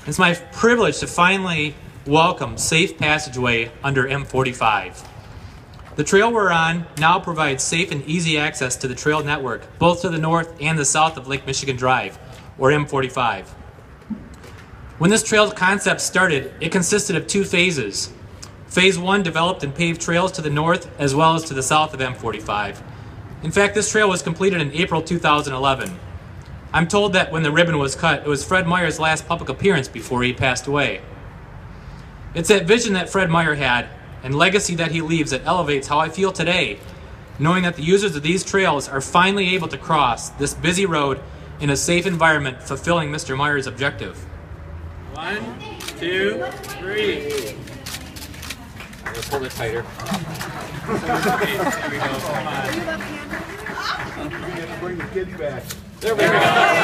It's my privilege to finally welcome safe passageway under M45. The trail we're on now provides safe and easy access to the trail network, both to the north and the south of Lake Michigan Drive, or M45. When this trail concept started, it consisted of two phases. Phase 1 developed and paved trails to the north as well as to the south of M45. In fact, this trail was completed in April 2011. I'm told that when the ribbon was cut, it was Fred Meijer's last public appearance before he passed away. It's that vision that Fred Meijer had and legacy that he leaves that elevates how I feel today, knowing that the users of these trails are finally able to cross this busy road in a safe environment, fulfilling Mr. Meijer's objective. 1, 2, 3. Let's hold it tighter. Okay, there we go. Come on. Bring the kids back. There we go.